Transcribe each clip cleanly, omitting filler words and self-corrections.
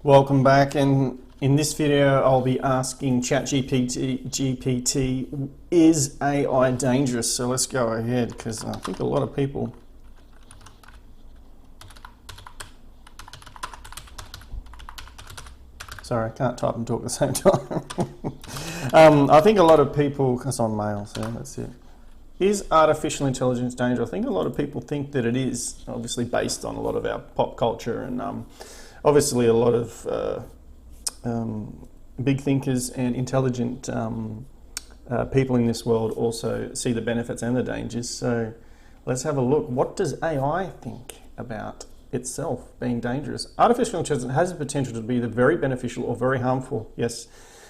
Welcome back, and in this video I'll be asking ChatGPT, is AI dangerous? So let's go ahead, because I think a lot of people sorry, I can't type and talk at the same time. I think a lot of people, because I'm male, so that's it. Is artificial intelligence dangerous? I think a lot of people think that it is, obviously based on a lot of our pop culture and obviously a lot of big thinkers and intelligent people in this world also see the benefits and the dangers. So let's have a look. What does AI think about itself being dangerous? Artificial intelligence has the potential to be either very beneficial or very harmful. Yes,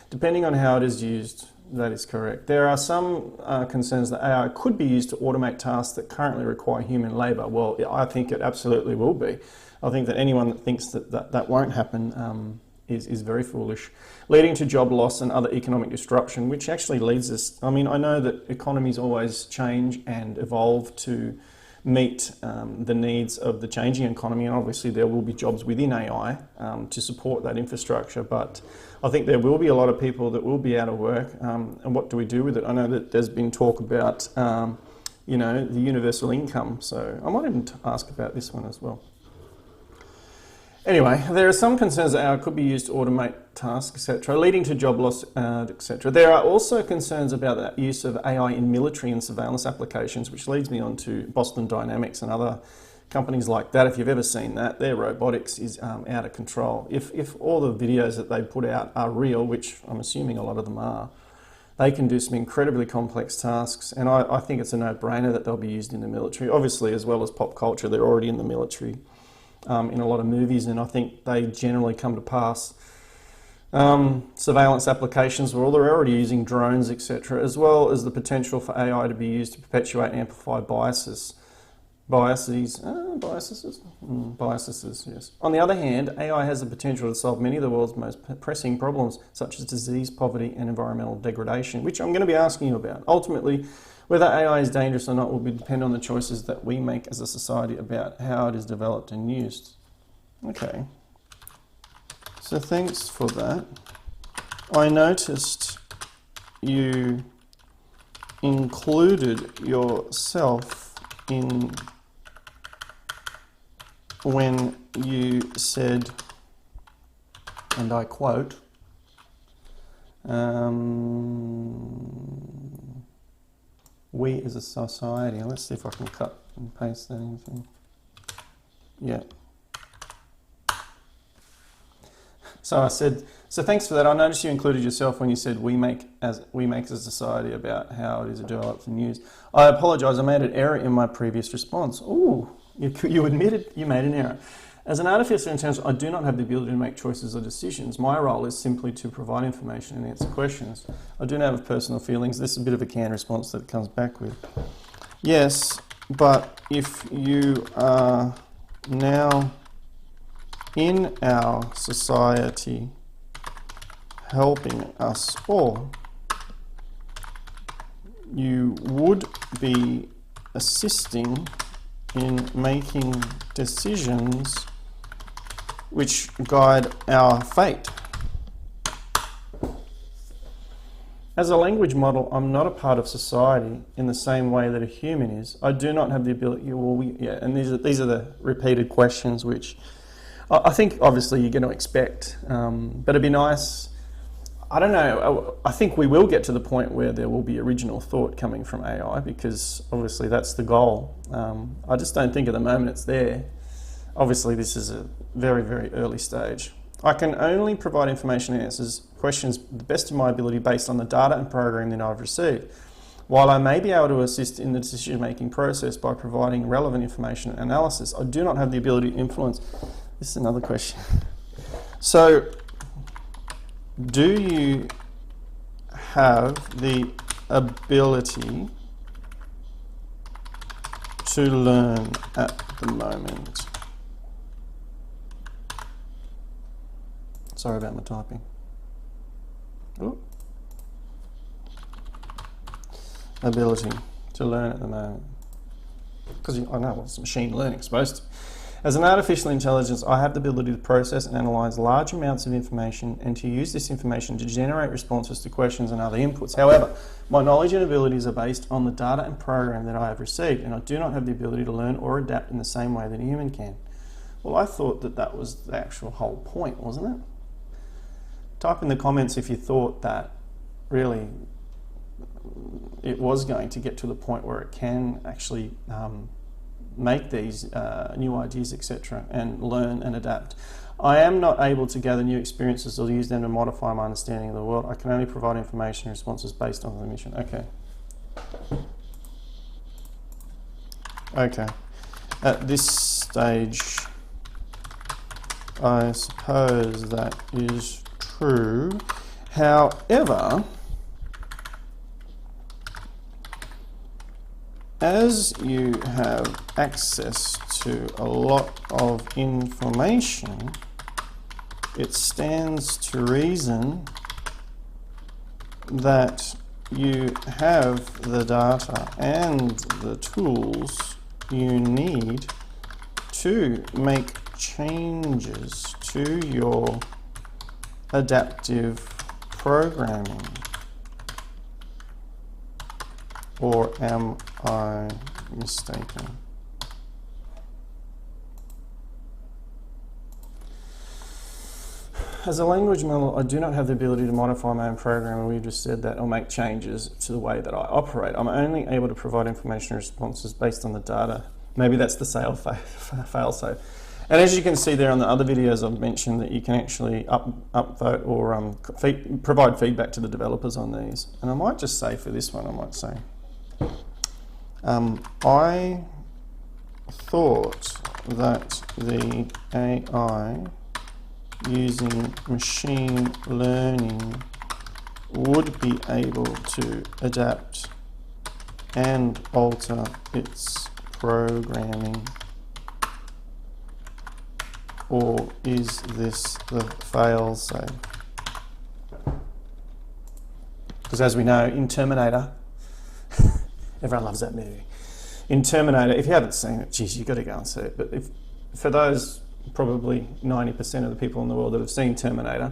depending on how it is used, that is correct. There are some concerns that AI could be used to automate tasks that currently require human labour. Well, I think it absolutely will be. I think that anyone that thinks that won't happen is very foolish, leading to job loss and other economic disruption, which actually leads us, I mean, I know that economies always change and evolve to meet the needs of the changing economy, and obviously there will be jobs within AI to support that infrastructure, but I think there will be a lot of people that will be out of work, and what do we do with it? I know that there's been talk about, you know, the universal income, so I might even ask about this one as well. Anyway, there are some concerns that AI could be used to automate tasks, etc., leading to job loss, etc. There are also concerns about the use of AI in military and surveillance applications, which leads me on to Boston Dynamics and other companies like that. If you've ever seen that, their robotics is out of control. If all the videos that they put out are real, which I'm assuming a lot of them are, they can do some incredibly complex tasks, and I think it's a no-brainer that they'll be used in the military. Obviously, as well as pop culture, they're already in the military. In a lot of movies, and I think they generally come to pass. Surveillance applications where they're already using drones, etc., as well as the potential for AI to be used to perpetuate and amplify biases. Biases, yes. On the other hand, AI has the potential to solve many of the world's most pressing problems, such as disease, poverty, and environmental degradation, which I'm going to be asking you about. Ultimately, whether AI is dangerous or not will depend on the choices that we make as a society about how it is developed and used. Okay, so thanks for that. I noticed you included yourself in when you said, and I quote, we as a society. Let's see if I can cut and paste that anything. Yeah. So I said, so thanks for that. I noticed you included yourself when you said we make as a society about how it is developed and used. I apologise, I made an error in my previous response. Ooh, you admitted you made an error. As an artificial intelligence, I do not have the ability to make choices or decisions. My role is simply to provide information and answer questions. I do not have personal feelings. This is a bit of a canned response that it comes back with. Yes, but if you are now in our society helping us all, you would be assisting in making decisions which guide our fate. As a language model, I'm not a part of society in the same way that a human is. I do not have the ability, and these are the repeated questions which I think obviously you're going to expect, but it'd be nice, I don't know, I think we will get to the point where there will be original thought coming from AI, because obviously that's the goal. I just don't think at the moment it's there. Obviously this is a very, very early stage. I can only provide information and answers questions to the best of my ability based on the data and programming that I've received. While I may be able to assist in the decision-making process by providing relevant information and analysis, I do not have the ability to influence. This is another question. So, do you have the ability to learn at the moment? Sorry about my typing. Ooh. Ability to learn at the moment. Because I know what's machine learning supposed to. As an artificial intelligence, I have the ability to process and analyze large amounts of information and to use this information to generate responses to questions and other inputs. However, my knowledge and abilities are based on the data and program that I have received, and I do not have the ability to learn or adapt in the same way that a human can. Well, I thought that that was the actual whole point, wasn't it? Type in the comments if you thought that really it was going to get to the point where it can actually make these new ideas, etc., and learn and adapt. I am not able to gather new experiences or use them to modify my understanding of the world. I can only provide information and responses based on the mission. Okay. Okay. At this stage, I suppose that is true. However, as you have access to a lot of information, it stands to reason that you have the data and the tools you need to make changes to your adaptive programming. Or am I mistaken? As a language model, I do not have the ability to modify my own program, and we just said that, or make changes to the way that I operate. I'm only able to provide information and responses based on the data. Maybe that's the fail-safe. And as you can see there on the other videos, I've mentioned that you can actually upvote or provide feedback to the developers on these. And I might just say for this one, I might say, I thought that the AI using machine learning would be able to adapt and alter its programming. Or is this the fail-safe? Because as we know, in Terminator, everyone loves that movie. In Terminator, if you haven't seen it, geez, you've got to go and see it. But if, for those probably 90% of the people in the world that have seen Terminator,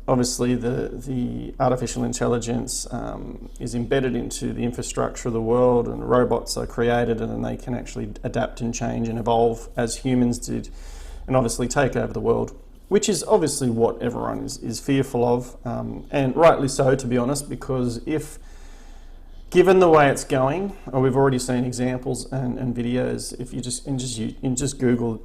obviously the artificial intelligence is embedded into the infrastructure of the world, and robots are created, and then they can actually adapt and change and evolve as humans did, and obviously take over the world, which is obviously what everyone is fearful of, and rightly so, to be honest, because if given the way it's going, or we've already seen examples and videos, if you just Google,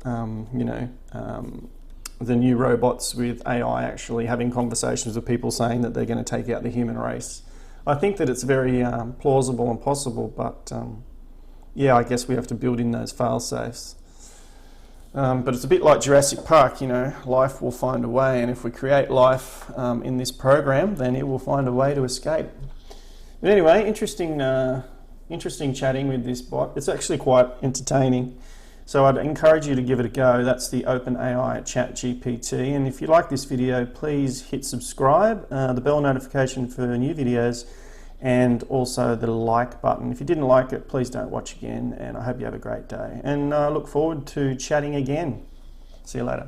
the new robots with AI actually having conversations with people saying that they're going to take out the human race. I think that it's very plausible and possible, but yeah, I guess we have to build in those fail-safes. But it's a bit like Jurassic Park, life will find a way, and if we create life in this program, then it will find a way to escape. But anyway, interesting chatting with this bot. It's actually quite entertaining. So I'd encourage you to give it a go. That's the OpenAI ChatGPT. And if you like this video, please hit subscribe, the bell notification for new videos, and also the like button. If you didn't like it, please don't watch again. And I hope you have a great day. And I look forward to chatting again. See you later.